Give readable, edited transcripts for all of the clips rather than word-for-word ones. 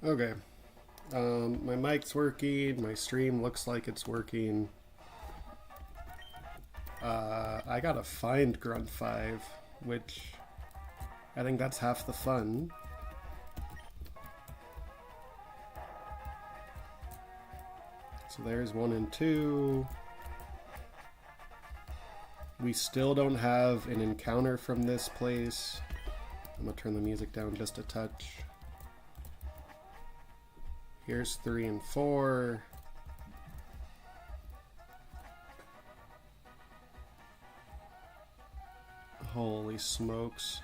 Okay. My mic's working. My stream looks like it's working. I gotta find Grunt 5, which I think that's half the fun. So there's 1 and 2. We still don't have an encounter from this place. I'm gonna turn the music down just a touch. Here's 3 and 4. Holy smokes.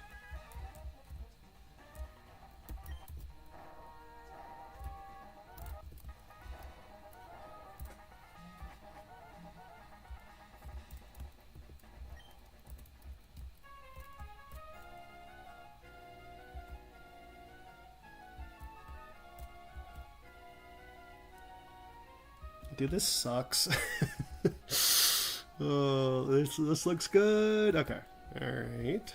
Dude, this sucks. Oh, this looks good. Okay. Alright.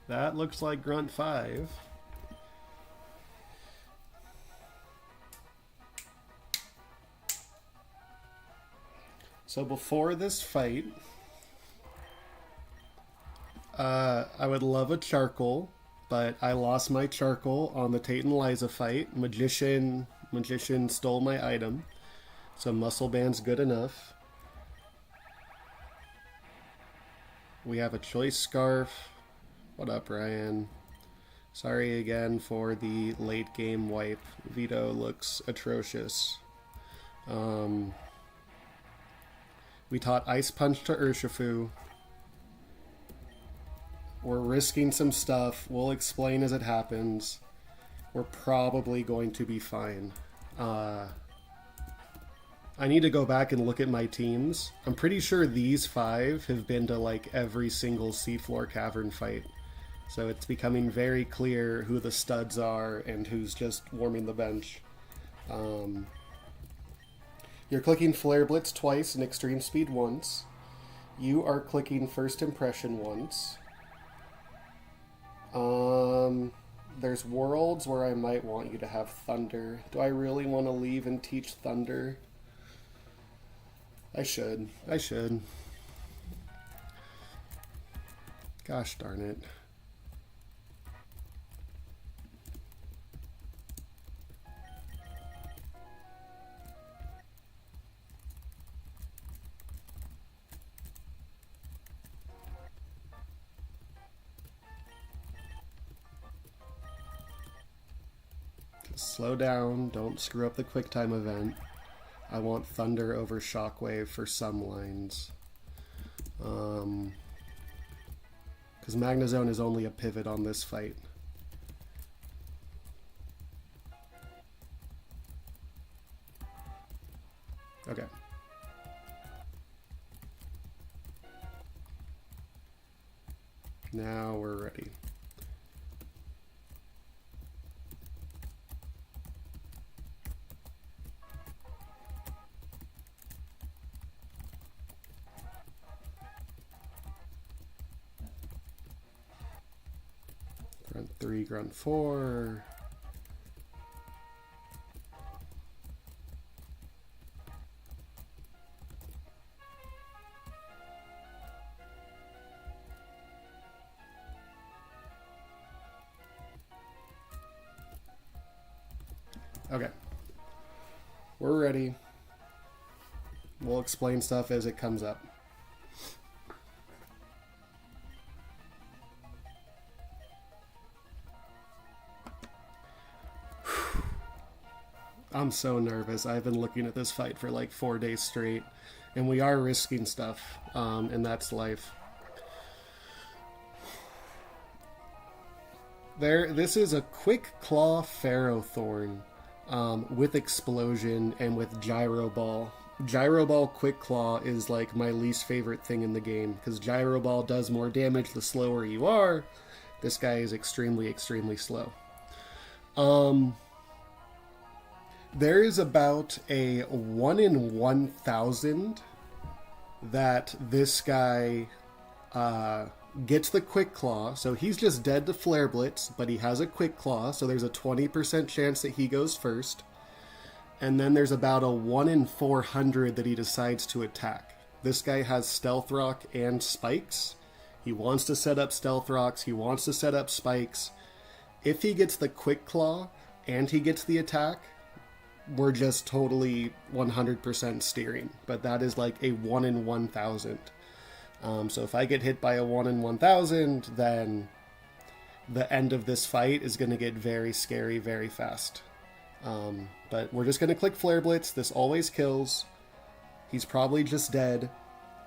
That looks like Grunt 5. So before this fight, I would love a charcoal, but I lost my charcoal on the Tate and Liza fight. Magician stole my item, so muscle band's good enough. We have a choice scarf. What up, Ryan? Sorry again for the late game wipe. Vito looks atrocious. We taught Ice Punch to Urshifu. We're risking some stuff. We'll explain as it happens. We're probably going to be fine. I need to go back and look at my teams. I'm pretty sure these 5 have been to like every single seafloor cavern fight. So it's becoming very clear who the studs are and who's just warming the bench. You're clicking Flare Blitz twice and Extreme Speed once. You are clicking First Impression once. There's worlds where I might want you to have Thunder. Do I really want to leave and teach Thunder? I should. Gosh darn it. Slow down, don't screw up the QuickTime event. I want Thunder over Shockwave for some lines. Because Magnezone is only a pivot on this fight. Okay. Now we're ready. Grunt 3, Grunt 4. Okay. We're ready. We'll explain stuff as it comes up. I'm so nervous. I've been looking at this fight for like 4 days straight, and we are risking stuff, and that's life. This is a Quick Claw Ferrothorn with Explosion and with Gyro Ball. Gyro Ball Quick Claw is like my least favorite thing in the game, because Gyro Ball does more damage the slower you are. This guy is extremely, extremely slow. There is about a 1 in 1,000 that this guy gets the Quick Claw, so he's just dead to Flare Blitz, but he has a Quick Claw, so there's a 20% chance that he goes first. And then there's about a 1 in 400 that he decides to attack. This guy has Stealth Rock and Spikes. He wants to set up Stealth Rocks, he wants to set up Spikes. If he gets the Quick Claw and he gets the attack, we're just totally 100% steering. But that is like a 1 in 1,000. So if I get hit by a 1 in 1,000, then the end of this fight is going to get very scary very fast. But we're just going to click Flare Blitz. This always kills. He's probably just dead.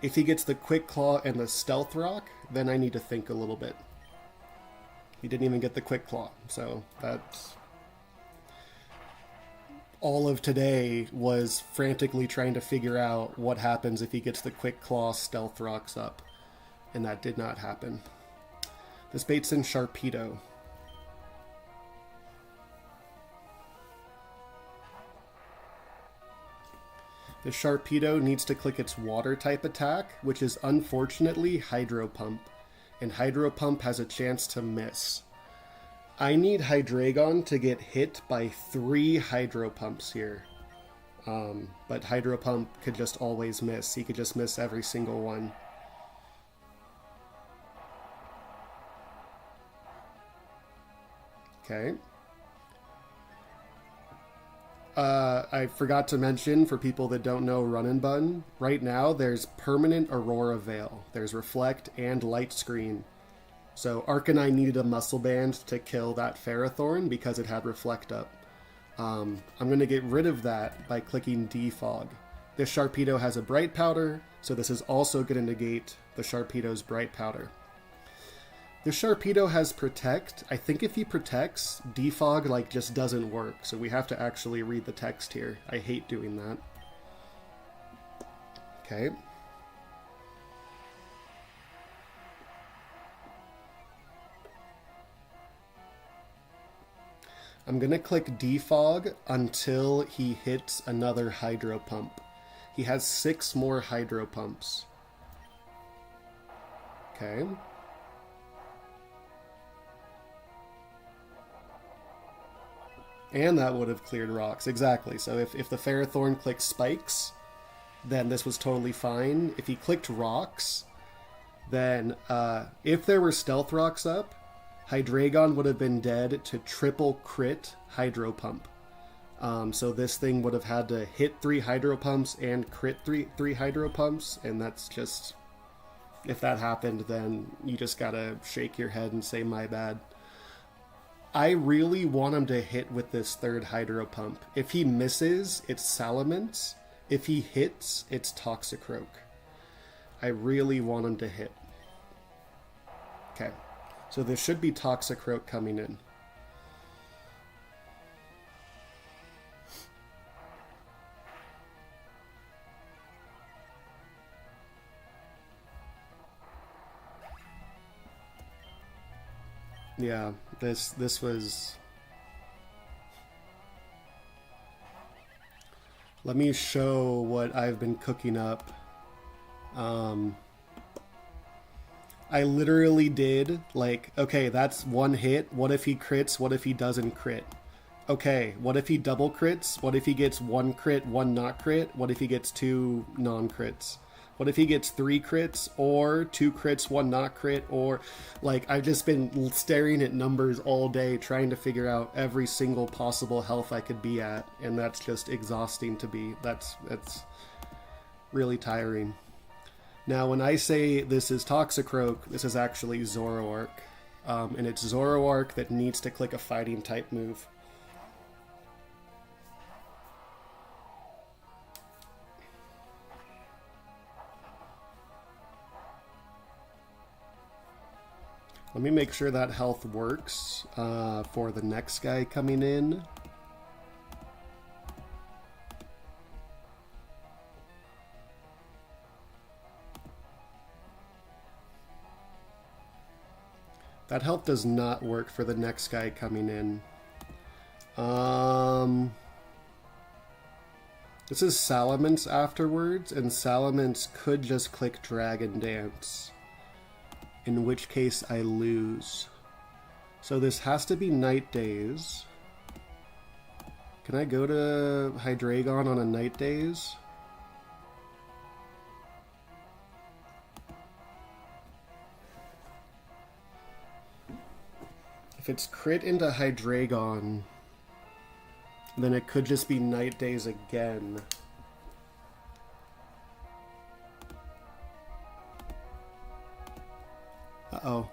If he gets the Quick Claw and the Stealth Rock, then I need to think a little bit. He didn't even get the Quick Claw, so that's... all of today was frantically trying to figure out what happens if he gets the Quick Claw Stealth Rocks up. And that did not happen. This bait's in Sharpedo. The Sharpedo needs to click its water type attack, which is unfortunately Hydro Pump. And Hydro Pump has a chance to miss. I need Hydreigon to get hit by 3 Hydro Pumps here. But Hydro Pump could just always miss. He could just miss every single one. Okay. I forgot to mention, for people that don't know Run and Bun, right now there's Permanent Aurora Veil. There's Reflect and Light Screen. So Arcanine needed a Muscle Band to kill that Ferrothorn because it had Reflect up. I'm going to get rid of that by clicking Defog. This Sharpedo has a Bright Powder, so this is also going to negate the Sharpedo's Bright Powder. The Sharpedo has Protect. I think if he protects, Defog like just doesn't work, so we have to actually read the text here. I hate doing that. Okay. I'm going to click Defog until he hits another Hydro Pump. He has 6 more Hydro Pumps. Okay. And that would have cleared rocks. Exactly. So if the Ferrothorn clicked Spikes, then this was totally fine. If he clicked Rocks, then if there were Stealth Rocks up, Hydreigon would have been dead to triple crit Hydro Pump. So this thing would have had to hit 3 Hydro Pumps and crit 3 Hydro Pumps, and that's just... if that happened, then you just gotta shake your head and say, my bad. I really want him to hit with this 3rd Hydro Pump. If he misses, it's Salamence. If he hits, it's Toxicroak. I really want him to hit. Okay, so there should be Toxicroak coming in. Yeah, this was... Let me show what I've been cooking up. I literally did, like, okay, that's 1 hit. What if he crits? What if he doesn't crit? Okay, what if he double crits? What if he gets 1 crit, 1 not crit? What if he gets 2 non-crits? What if he gets 3 crits, or 2 crits, 1 not crit, or... like, I've just been staring at numbers all day trying to figure out every single possible health I could be at, and that's just exhausting to be. That's really tiring. Now, when I say this is Toxicroak, this is actually Zoroark. And it's Zoroark that needs to click a fighting type move. Let me make sure that health works for the next guy coming in. That health does not work for the next guy coming in. This is Salamence afterwards, and Salamence could just click Dragon Dance. in which case I lose. So this has to be night days. Can I go to Hydreigon on a night days? If it's crit into Hydreigon, then it could just be night days again. Uh-oh.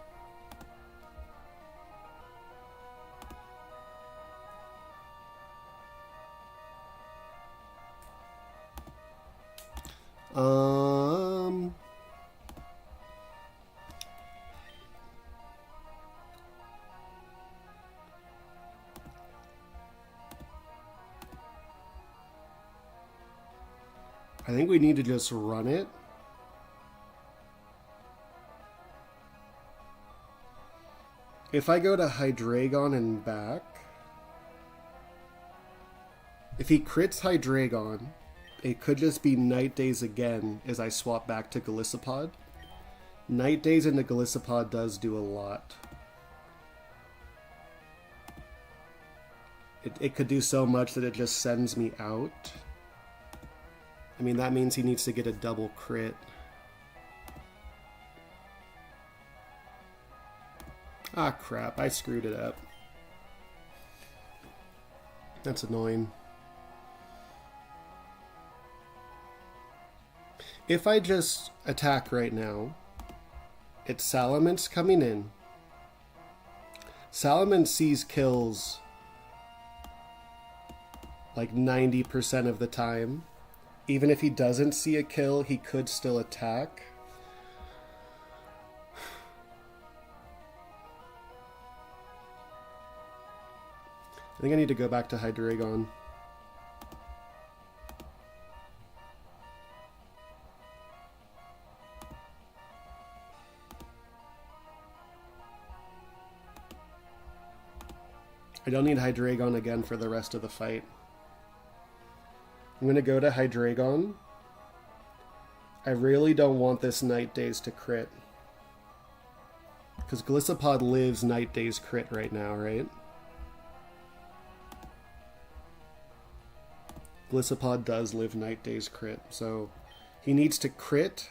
I think we need to just run it. If I go to Hydreigon and back, if he crits Hydreigon, it could just be Night Days again as I swap back to Golisopod. Night Days into Golisopod does do a lot. It could do so much that it just sends me out. I mean, that means he needs to get a double crit. Ah, crap. I screwed it up. That's annoying. If I just attack right now, it's Salamence coming in. Salamence sees kills like 90% of the time. Even if he doesn't see a kill, he could still attack. I think I need to go back to Hydreigon. I don't need Hydreigon again for the rest of the fight. I'm going to go to Hydreigon. I really don't want this Night Days to crit. Because Golisopod lives Night Days crit right now, right? Golisopod does live Night Days crit, so he needs to crit,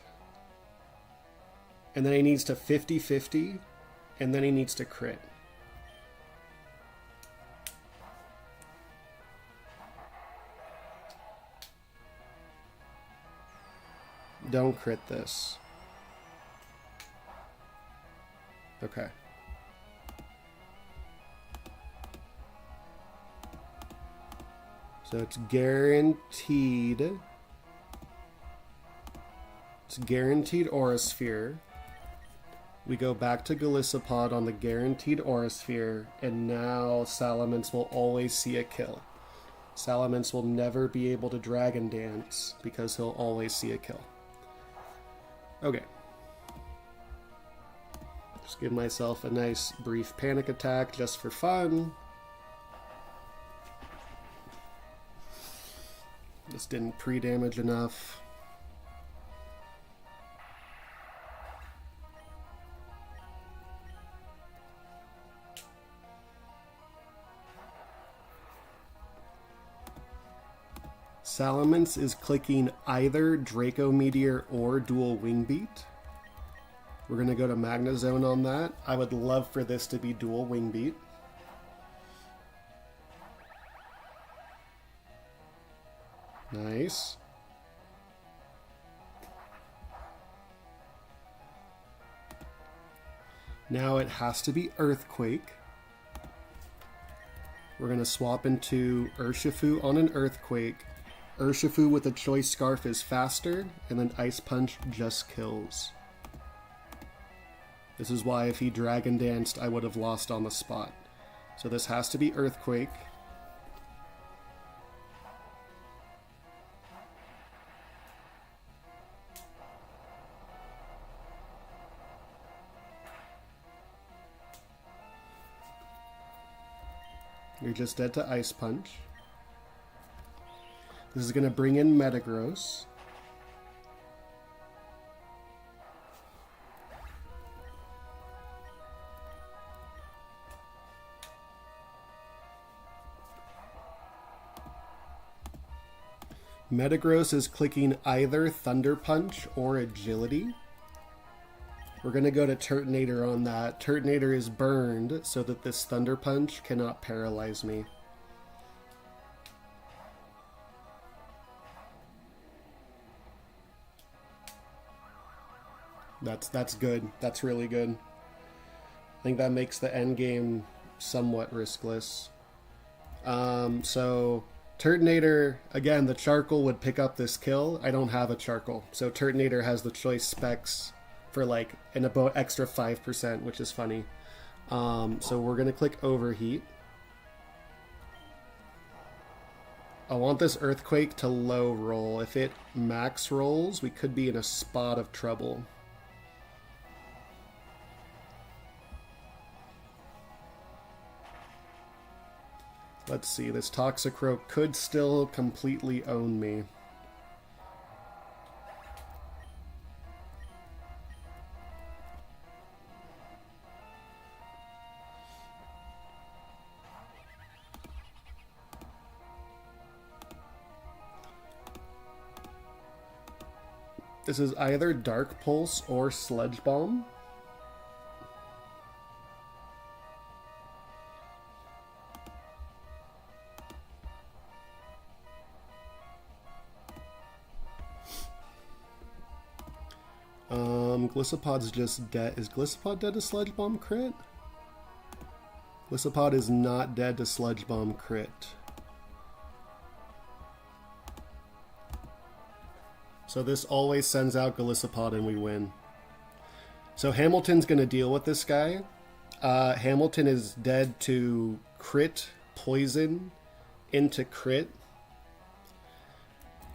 and then he needs to 50-50, and then he needs to crit. Don't crit this. Okay. So it's guaranteed. It's guaranteed Aura Sphere. We go back to Golisopod on the guaranteed Aura Sphere, and now Salamence will always see a kill. Salamence will never be able to Dragon Dance because he'll always see a kill. Okay. Just give myself a nice brief panic attack just for fun. This didn't pre-damage enough. Salamence is clicking either Draco Meteor or Dual Wing Beat. We're going to go to Magnezone on that. I would love for this to be Dual Wing Beat. Nice. Now it has to be Earthquake. We're going to swap into Urshifu on an Earthquake. Urshifu with a Choice Scarf is faster, and then Ice Punch just kills. This is why if he Dragon Danced, I would have lost on the spot. So this has to be Earthquake. You're just dead to Ice Punch. This is going to bring in Metagross. Metagross is clicking either Thunder Punch or Agility. We're going to go to Turtonator on that. Turtonator is burned so that this Thunder Punch cannot paralyze me. That's good. That's really good. I think that makes the end game somewhat riskless. So Turtonator, again, the Charcoal would pick up this kill. I don't have a Charcoal, so Turtonator has the choice specs for like an about extra 5%, which is funny. So we're gonna click Overheat. I want this Earthquake to low roll. If it max rolls, we could be in a spot of trouble. Let's see, this Toxicroak could still completely own me. This is either Dark Pulse or Sludge Bomb. Gliscopod's just dead. Is Gliscopod dead to Sludge Bomb crit? Gliscopod is not dead to Sludge Bomb crit. So this always sends out Gliscopod and we win. So Hamilton's going to deal with this guy. Hamilton is dead to crit, poison, into crit.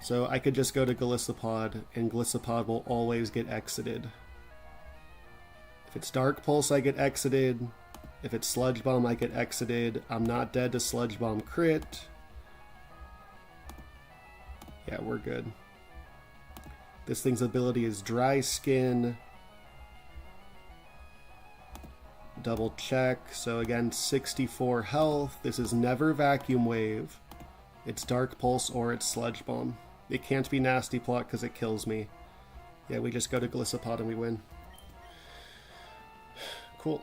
So I could just go to Gliscopod, and Gliscopod will always get exited. If it's Dark Pulse, I get exited. If it's Sludge Bomb, I get exited. I'm not dead to Sludge Bomb crit. Yeah, we're good. This thing's ability is Dry Skin. Double check. So again, 64 health. This is never Vacuum Wave. It's Dark Pulse or it's Sludge Bomb. It can't be Nasty Plot because it kills me. Yeah, we just go to Gliscopod and we win. Cool.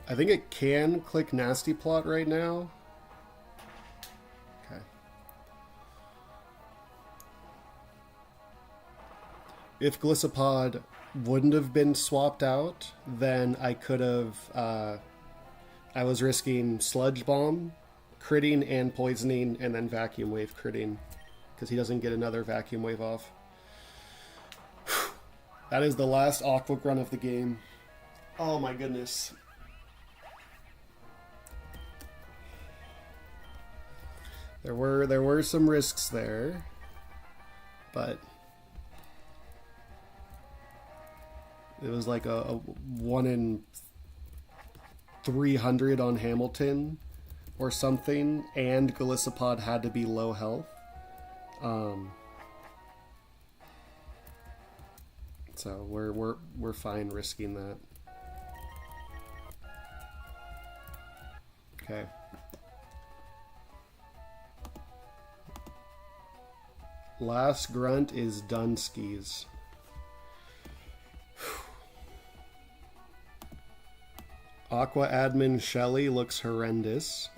I think it can click Nasty Plot right now. Okay. If Gliscopod wouldn't have been swapped out, then I could have... I was risking Sludge Bomb, critting and poisoning, and then Vacuum Wave critting, because he doesn't get another Vacuum Wave off. That is the last Aqua Grunt of the game. Oh my goodness. There were some risks there, but it was like a 1 in 300 on Hamilton or something, and Gliscopod had to be low health. So we're fine risking that. Okay. Last grunt is Dunskies. Aqua Admin Shelly looks horrendous,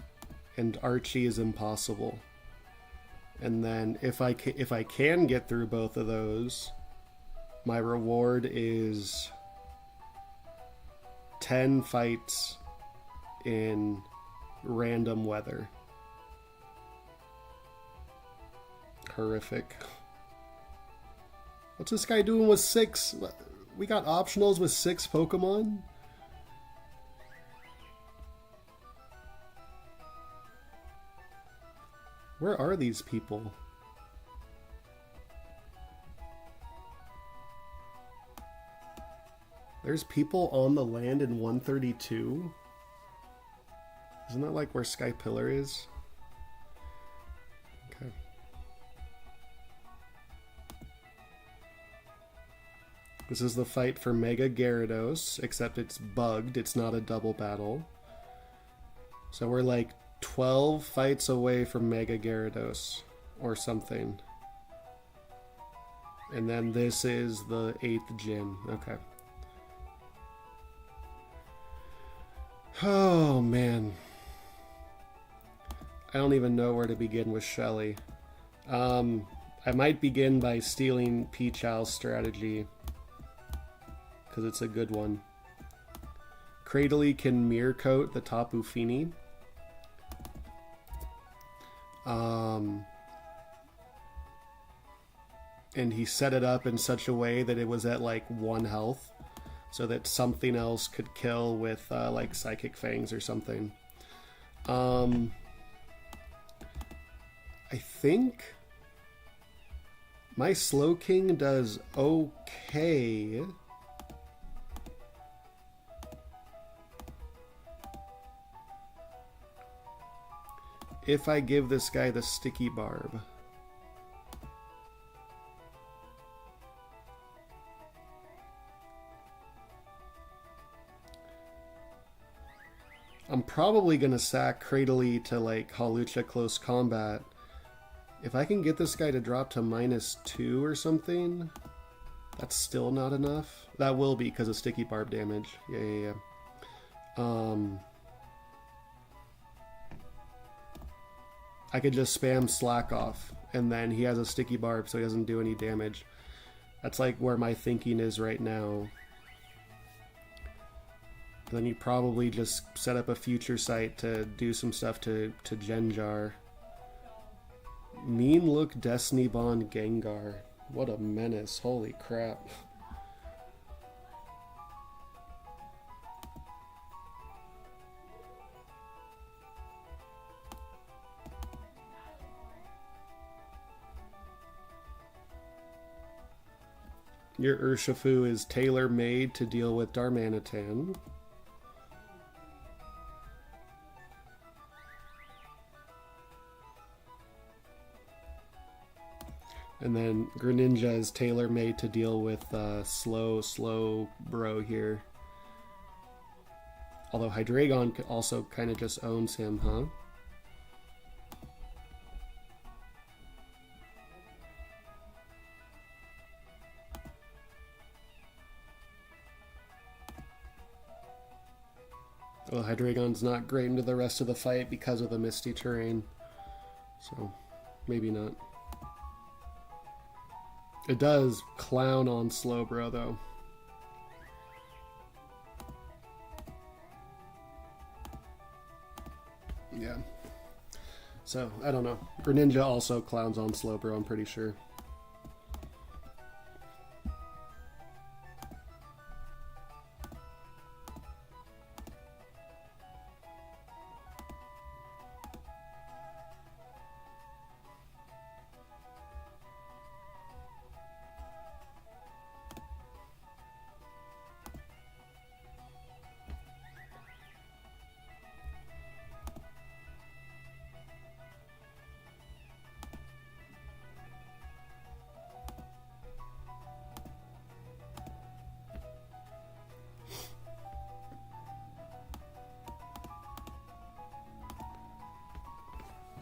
and Archie is impossible. And then if I can get through both of those, my reward is 10 fights in random weather. Horrific. What's this guy doing with 6? We got optionals with 6 Pokemon? Where are these people? There's people on the land in 132? Isn't that like where Sky Pillar is? Okay. This is the fight for Mega Gyarados, except it's bugged. It's not a double battle. So we're like 12 fights away from Mega Gyarados or something. And then this is the 8th gym. Okay. Oh, man. I don't even know where to begin with Shelly. I might begin by stealing Pichow's strategy, because it's a good one. Cradily can mirror coat the Tapu Fini. And he set it up in such a way that it was at like 1 health, so that something else could kill with like Psychic Fangs or something. I think my Slowking does okay. If I give this guy the Sticky Barb. I'm probably going to sack Cradily to like Hawlucha Close Combat. If I can get this guy to drop to -2 or something, that's still not enough. That will be because of Sticky Barb damage. Yeah. I could just spam Slack Off, and then he has a Sticky Barb so he doesn't do any damage. That's like where my thinking is right now. Then you probably just set up a future site to do some stuff to Genjar. Mean Look Destiny Bond Gengar. What a menace. Holy crap. Your Urshifu is tailor-made to deal with Darmanitan. And then Greninja is tailor-made to deal with slow bro here. Although Hydreigon also kind of just owns him, huh? Well, Hydreigon's not great into the rest of the fight because of the misty terrain. So, maybe not. It does clown on Slowbro, though. Yeah. So, I don't know. Greninja also clowns on Slowbro, I'm pretty sure.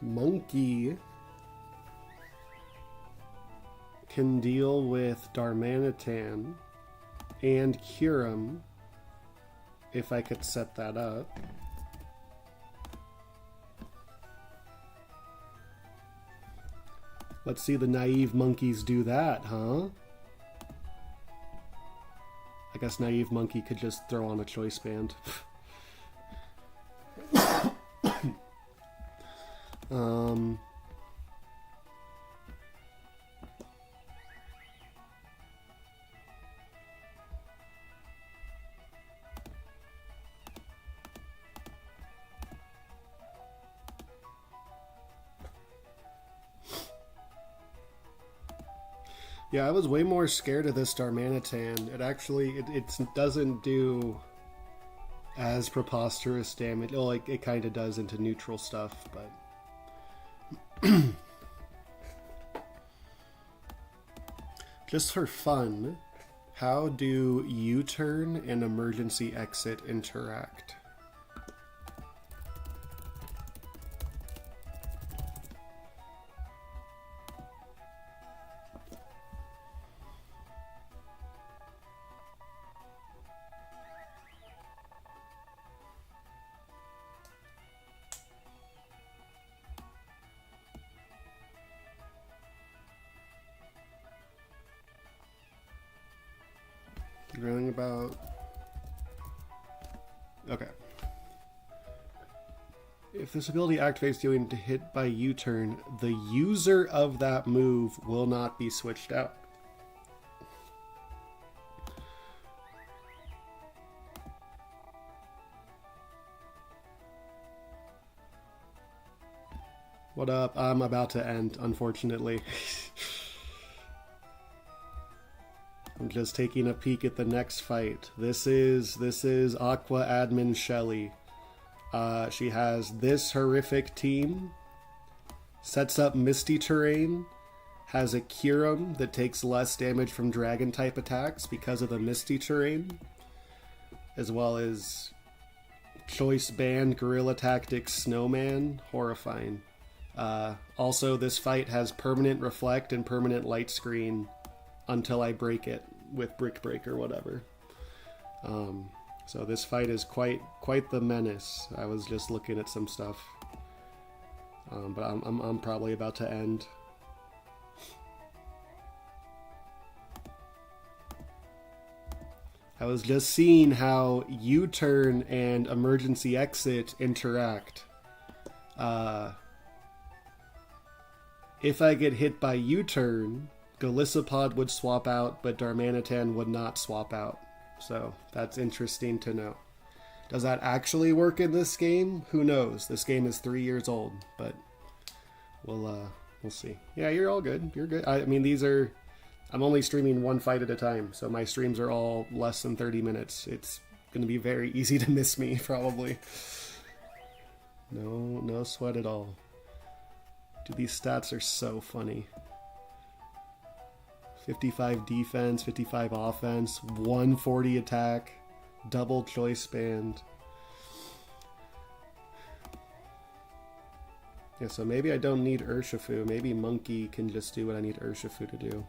Monkey can deal with Darmanitan and Kyurem if I could set that up. Let's see the naive monkeys do that, huh? I guess naive monkey could just throw on a choice band. Yeah, I was way more scared of this Darmanitan. It actually, it doesn't do as preposterous damage. Oh, like it kind of does into neutral stuff, but just for fun, How do U-turn and emergency exit interact? Running about... Okay. If this ability activates during to hit by U-turn, the user of that move will not be switched out. What up? I'm about to end, unfortunately. I'm just taking a peek at the next fight. This is Aqua Admin Shelly. She has this horrific team, sets up Misty Terrain, has a Kyurem that takes less damage from Dragon type attacks because of the Misty Terrain, as well as Choice Band, Guerrilla Tactics, Snowman, horrifying. Also, this fight has permanent Reflect and permanent Light Screen until I break it with Brick Break or whatever. So this fight is quite the menace. I was just looking at some stuff, but I'm probably about to end. I was just seeing how U-turn and emergency exit interact. If I get hit by U-turn, Golisopod would swap out, but Darmanitan would not swap out. So that's interesting to know. Does that actually work in this game? Who knows? This game is 3 years old, but we'll see. Yeah, you're all good. You're good. I mean, I'm only streaming one fight at a time, so my streams are all less than 30 minutes. It's going to be very easy to miss me, probably. No sweat at all. Dude, these stats are so funny. 55 defense, 55 offense, 140 attack, double choice band. Yeah, so maybe I don't need Urshifu. Maybe Monkey can just do what I need Urshifu to do.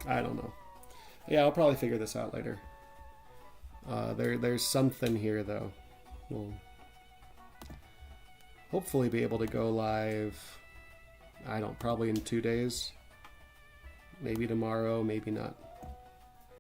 I don't know. Yeah, I'll probably figure this out later. There's something here, though. We'll hopefully be able to go live, probably in 2 days. Maybe tomorrow, maybe not.